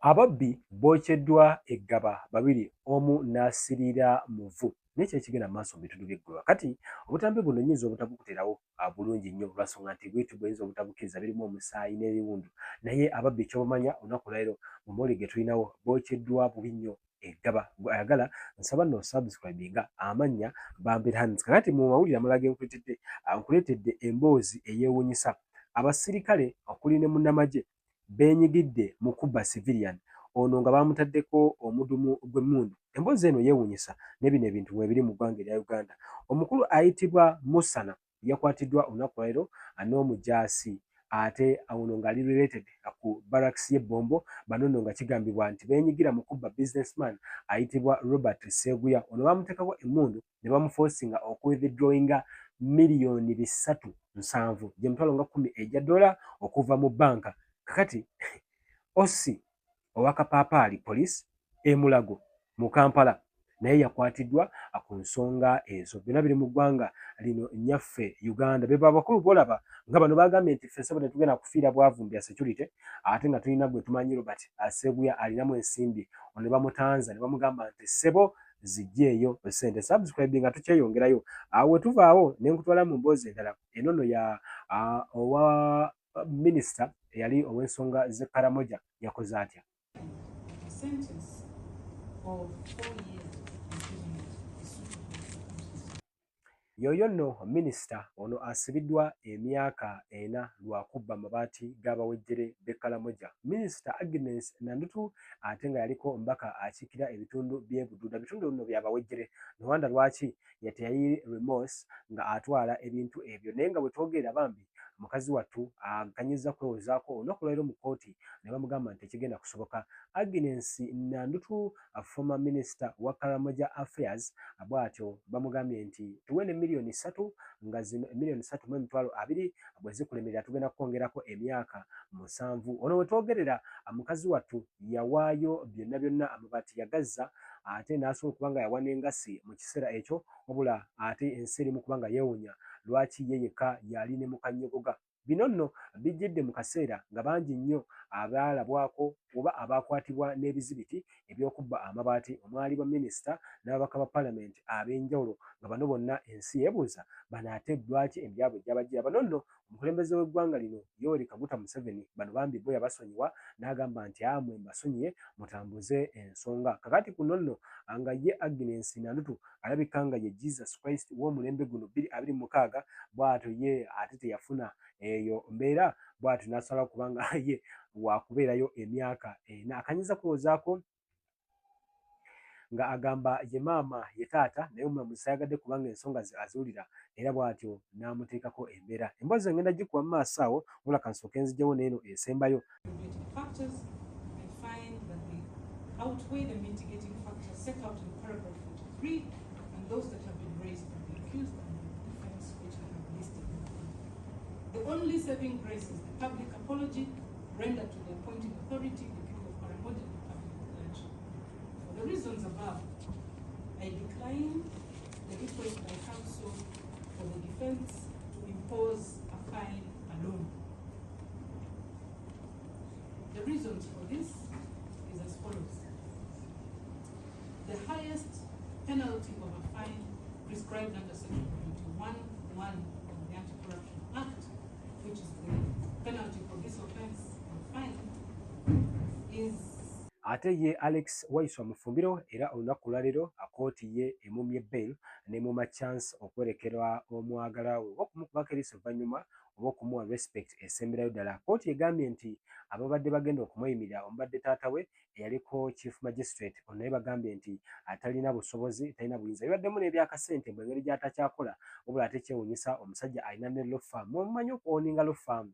Ababbi Bokedwa eggaba babiri omu n'asirira muvu n'ekyo ekigenda mu maaso mu bitundu by'eggwanga. Kati obutambi buno nnyinza obutabukuterawo bulungi nnyo olw'ensonga nti bwitu bw'oyinza obutabukkiriza birimu omusaayi n'ebiwundu, naye ababbi ky'obamanya olunaku lwaleero mu mawulire ge tulinawo Bokedwa bubi nnyo eggaba. Ayagala nsaba nno subscribinga amannya Bambi Hands. Kakati mu mawulire amalala ge nkuleetedde emboozi eyeewuunyisa. Abasirikale okuli ne Namagye beenyigidde mu kubba civilian ono nga bamutaddeko omudumu gw'emmundu. Emboozi eno yeewuunyisa ne bino ebintu bwe biri mu ggwanga erya Uganda. Omukulu ayitibwa Musana yakwatiddwa olunaku lwaleero n'omujaasi ate ono ng'ali related ku barracks y'ebbombo. Bano nno nga kigambibwa nti beenyigira mu kubba businessman ayitibwa Robert Seguya. Ono bamuteekako emmundu ne bamuforcinga okuwithdrawinga miliyoni 370 gye mitwalo nga 10 ejja dola okuva mu banka. Kakati Osi owakapaapaali poliisi Mulago mu Kampala naye yakwatiddwa ku nsonga ezo. Byonna biri mu ggwanga lino nnyaffe Uganda. Be abakulu bolaba nga bano bagambye nti ffe ssebo tetugenda kufiira bwavu bya security, ate nga tulina gwe tumanyi Robert Seguya alinamu ensimbi. Ono ne bamutanza ne bamugamba nti ssebo zijjeeyo ssente. Subscribe nga tukyeyongerayo. Awo we tuvaawo ne nkutwala mu mboozi endala. Eno nno ya owa minisita eyali ow'ensonga z'Ekaramoja yakoze atya. Yoyo nno minisita ono asibidwa emyaka 4 lwa kubba amabaati g'abawejjere b'Ekaramoja. Minisita Agnes Nandutu ate nga yaliko mbaka akiikira ebitundu by'e Bududa. Bitundu bino by'abawejjere. Nwanda lwaki teyayi remorse nga atwala ebintu ebyo. Naye nga bwe twogerera bambi mukazi wattu akanyiza kwewozaako olunaku lwaleero mu kkooti ne bamugamba nti ekigenda kusoboka. Agnes Nandutu former minister wa Karamoja affairs bw'atyo bamugambye nti tuwe ne miliyoni 3 nga zino miliyoni 3.20 bwe zikulemerera tugenda kwongerako emyaka 7. Ono we twogerera mukazi wattu yawaayo byonna byonna amabaati yagazza ate n'asobola okuba nga yawa n'engassi mu kiseera ekyo, wabula ate ensi erimu kuba nga yeewuunya lwaki ye yekka yali ne mu kanyogoga. Bino nno bijjidde mu kaseera nga bangi nnyo abaalabwako oba abaakwatibwa n'ebizibiti eby'okubba amabaati omwali ba minisita n'ababaka ba paalamenti ab'enjawulo nga bano bonna ensi yeebuuza bano ate lwaki ebyabwe gyabajjira. Bano nno omukulembeze w'eggwanga lino Yoweri Kaguta Museveni bano bambi bo yabasonyiwa n'agamba nti mwe mbasonyiye mutambuze ensonga. Kakati kuno nno nga ye Agnes Nandutu alabika nga ye Jesus Christ w'omulembe guno 2026 bw'atyo ye ate teyafuna eyo mbeera bw'atyo n'asalawo kubanga ye wakubeerayo emyaka 4. Akanyiza kwewozaako nga agamba ye maama ye taata naye omulamuzi sayagadde kubanga ensonga aziwulira era bw'atyo n'amuteekako embeera. Emboozi engenda gikuba mu maaso awo wabula kansooke nzigyewo n'eno esembayo. The only saving grace is the public apology rendered to the appointing authority, the people of Karamoja and the public election. For the reasons above, I decline the request by counsel for the defense to impose a fine alone. The reasons for this is as follows. The highest penalty of a fine prescribed under Section 21(1) of the Anti-Corruption Act, which is the penalty for this offense or fine, is ate ye Alex Waiswa Mufumbiro era olunaku lwaleero akooti ye emumye bail ne muma chance okwerekerwa omwagala we okumukubako eriiso oluvannyuma oba okumuwa respect esemberayo ddala. Kooti egambye nti ababadde bagenda okumweyimirira omubadde taata we eyaliko chief magistrate ono naye bagambye nti atalina busobozi talina buyinza. Bibaddemu n'ebyakasente mu ngeri gy'atakyakola wabula ate kyewuunyisa omusajja alina ne law firm. Mumanyi okuoninga law firm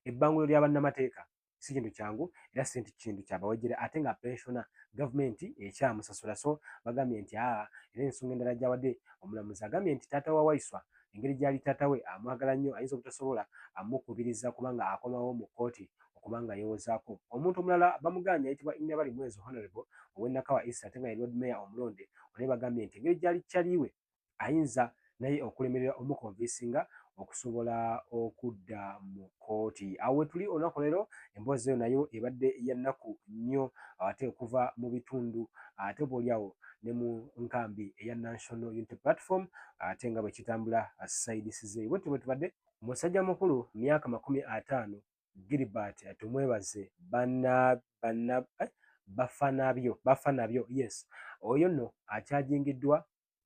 ebbangulo lya bannamateeka si kintu kyangu era si kintu kyabawejjere ate nga pensiona gavumenti ekyamusasula. So bagambye nti era ensonga endala gy'awadde omulamuzi agambye nti taata wa Waiswa engeri gy'ali taata we amwagala nnyo ayinza obutasobola amukubiriza kubanga akomawo mu kkooti okubanga yeewozaako. Omuntu omulala bamuganya ayitibwa Inabali Mwezi Honorable ow'Ennakawa East ate nga ye Lord Mayor omulonde naye bagambye nti engeri gy'ali kyaliwe ayinza naye okulemerera omukonvinsinga okusobola okudda mu kkooti. Awo we tuli olunaku leero emboozi eyo nayo ebadde y'ennaku nnyo ate okuva mu bitundu ate bw'oliawo ne mu nkambi eya National Unity Platform ate nga bwe kitambula sides ze. Bwe tubadde musajja mukulu myaka 50 Gilbert tumwebaze bafa nabyo yes oyo nno akyajingiddwa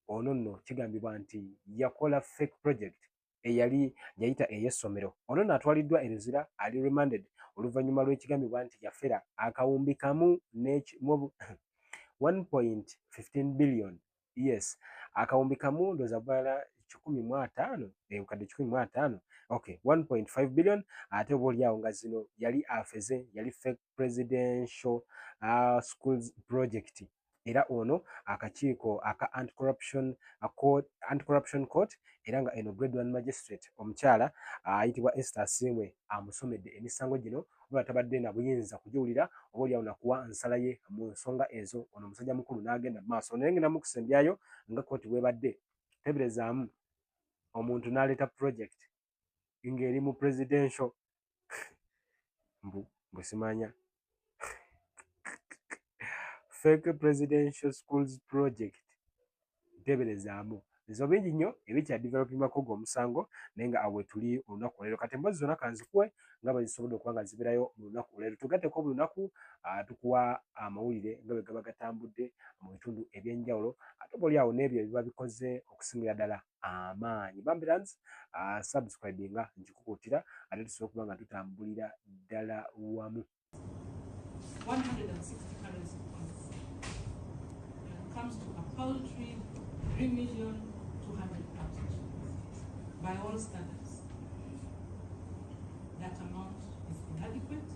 ono nno kigambibwa nti yakola fake project eyali yayita ey'essomero. Ono nno atwaliddwa eruzira ali remanded oluvannyuma lw'ekigambibwa nti yafera akawumbi kamu 1.15 billion yes akawumbi kamu ndoza bala 15 ebukadde 15 okay 1.5 billion ate obaoliawo nga zino yali afeze yali fake presidential schools project era ono akakiiko aka anti-corruption court era nga eno grade 1 magistrate omukyala ayitibwa Esther Simwe amusomedde emisango gino oba tabadde na buyinza kugiwulira obaoliawo nakuwa nsala ye mu nsonga ezo ono omusajja mukulu n'agenda mu maaso naye ngenda mukusembyayo nga kooti bwebadde teberezaamu omuntu n'aleeta project ng'eri mu presidential mbwe simanya fake presidential schools project teberezaamu ezo bingi nnyo ebikya developingako gw'omusango naye nga awe tuli olunaku leero kati emboozi zonna kanzikuwe nga bwe zisobodde okuba nga zibeerayo mu lunaku leero tugatteko buli lunaku tukuwa amawulire nga bwe gaba gatambudde mu bitundu ebyenjawulo ate obaoliawo n'ebyo ebiba bikoze okusingira ddala amaanyi bambirans subscribinga nkikukuutira ate tusobola okuba nga tutambulira ddala wamu 160 currency points comes to a paltry 3,200,000 by all standards. That amount is inadequate,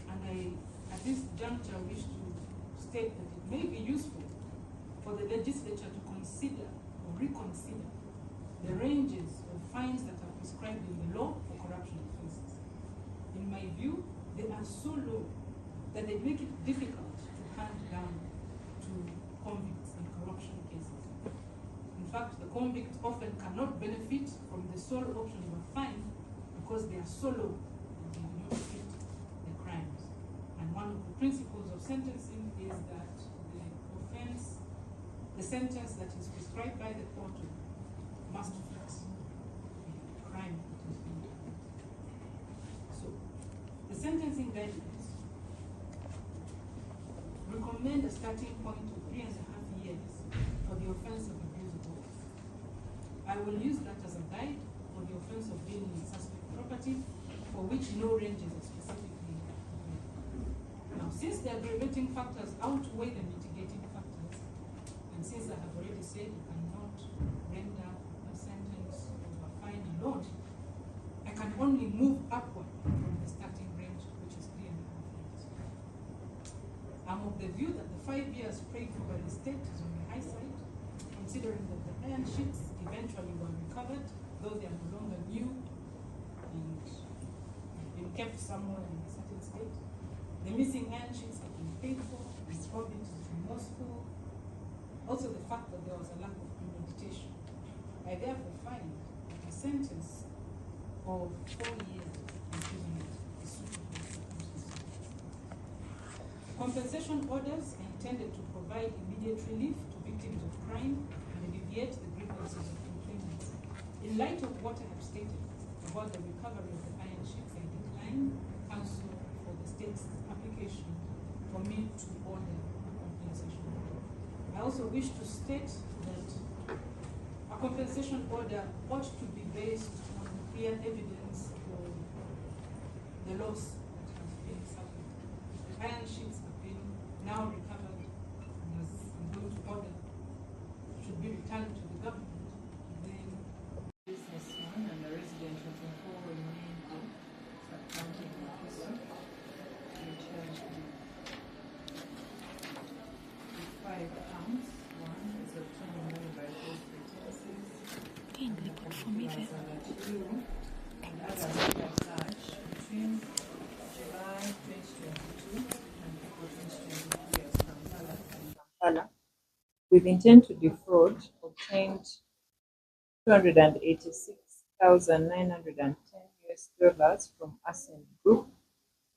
and I, at this juncture, wish to state that it may be useful for the legislature to consider or reconsider the ranges of fines that are prescribed in the law for corruption offences. In my view, they are so low that they make it difficult to hand down to convicts in corruption cases. In fact, the convict often cannot benefit from the sole option of a fine because they are so low that they do not fit the crimes. And one of the principles of sentencing is that the offense, the sentence that is prescribed by the court must fit the crime that is being committed. So, the sentencing guidelines recommend a starting point of 3.5 years for the offense of abuse of office. I will use that as a guide for the offense of dealing in suspect property, for which no ranges are specifically given. Now, since the aggravating factors outweigh the mitigating factors, and since I have already said you cannot render a sentence of a fine alone, I can only move upward from the starting range, which is 3.5 years. I'm of the view that the 5 years prayed for by the state is on the high side, considering that the iron sheets eventually were recovered, though they are no longer new and have been kept somewhere in a certain state. The missing iron sheets have been paid for, Ms. Babye is remorseful. Also the fact that there was a lack of premeditation. I therefore find that a sentence of 4 years imprisonment is suitable circumstances. Compensation orders are intended to provide immediate relief to victims of crime and alleviate the grievances of complainants. In light of what I have stated about the recovery of the iron sheets, I decline counsel for the state's application for me to order a compensation order. I also wish to state that a compensation order ought to be based on clear evidence for the loss that has been suffered. The iron sheets have been now recovered, and as I'm going to order, should be returned to the government. Then businessman and a resident of the whole remain accounting officer charged with 5 counts. One is obtaining money by false pretenses. And others were charged between July 2022 and April 2023 as Kampala with intent to defraud obtained $286,910 from Ascend Group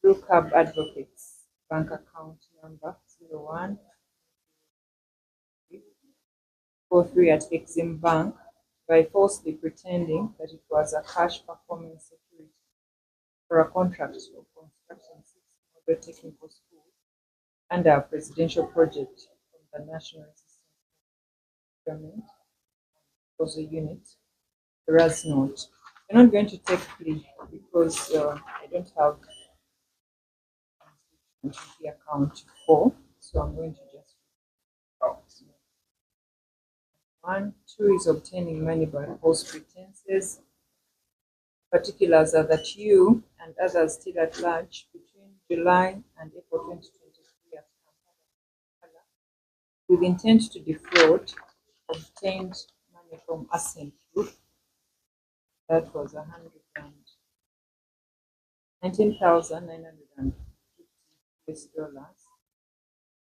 through Cab Advocates bank account number 0143 at Exim Bank by falsely pretending that it was a cash performance security for a contract of constructing 6 model technical schools under a presidential project from the National Assistance Government was a unit. Whereas not. We're not going to take plea because I don't have the account for, so I'm going to just 1. 2 is obtaining money by false pretenses. Particulars are that you and others still at large between July and April 2023 at Kampala, with intent to defraud, obtained money from Ascend Group. That was $19,950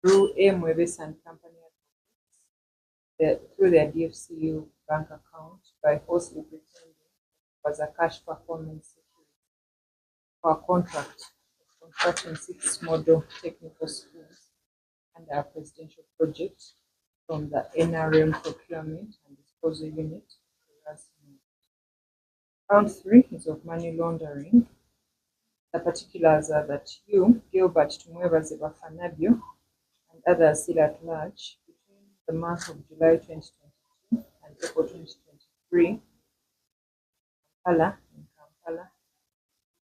through A. Mwebes and Company through their DFCU bank account by falsely pretending it was a cash performance security for a contract of constructing 6 model technical schools under a presidential project from the NRM Procurement and Disposal Unit. Count 3 is of money laundering. The particulars are that you, Gilbert Tumwebaze Bafanabio, and others still at large between the month of July 2022 and April 2023, in Kampala,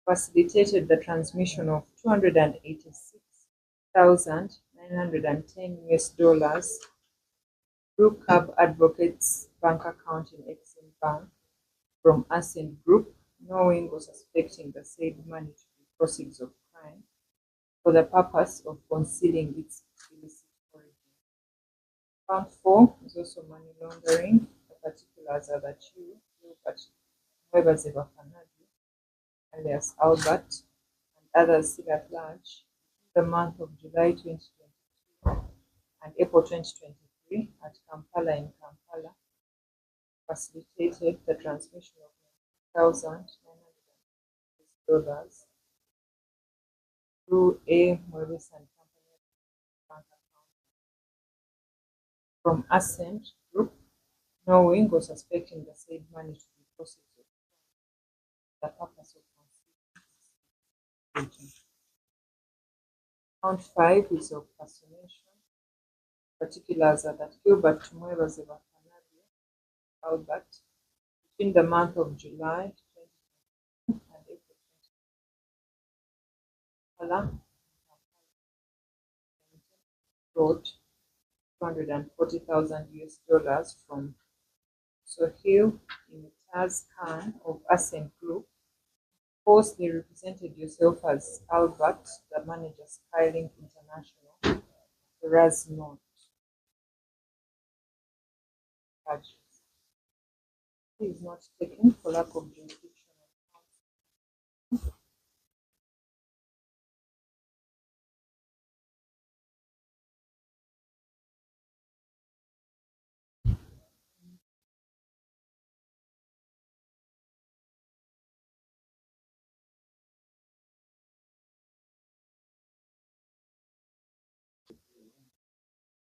facilitated the transmission of $286,910 through Cab Advocates bank account in Exim Bank from Ascend Group, knowing or suspecting the said money to be proceeds of crime for the purpose of concealing its illicit origin. Count 4 is also money laundering. The particulars are that you, Gilbert Mwebaze Bafanabio, alias Albert, and others still at large, the month of July 2022 and April 2023 at Kampala in Kampala, facilitated the transmission of $1,900 through A. Mwebes and Company bank account from Ascend Group, knowing or suspecting the said money to be proceeds of the purpose of concealing. Count 5 is of personation. Particulars are that Gilbert Tumwebaze Bafanabio, Albert, between the month of July 2022 and April 2023, brought $240,000 from Sohail Imtiaz Khan of Ascend Group, falsely represented yourself as Albert, the manager, Skylink International, whereas not. He is not taken for lack of jurisdiction.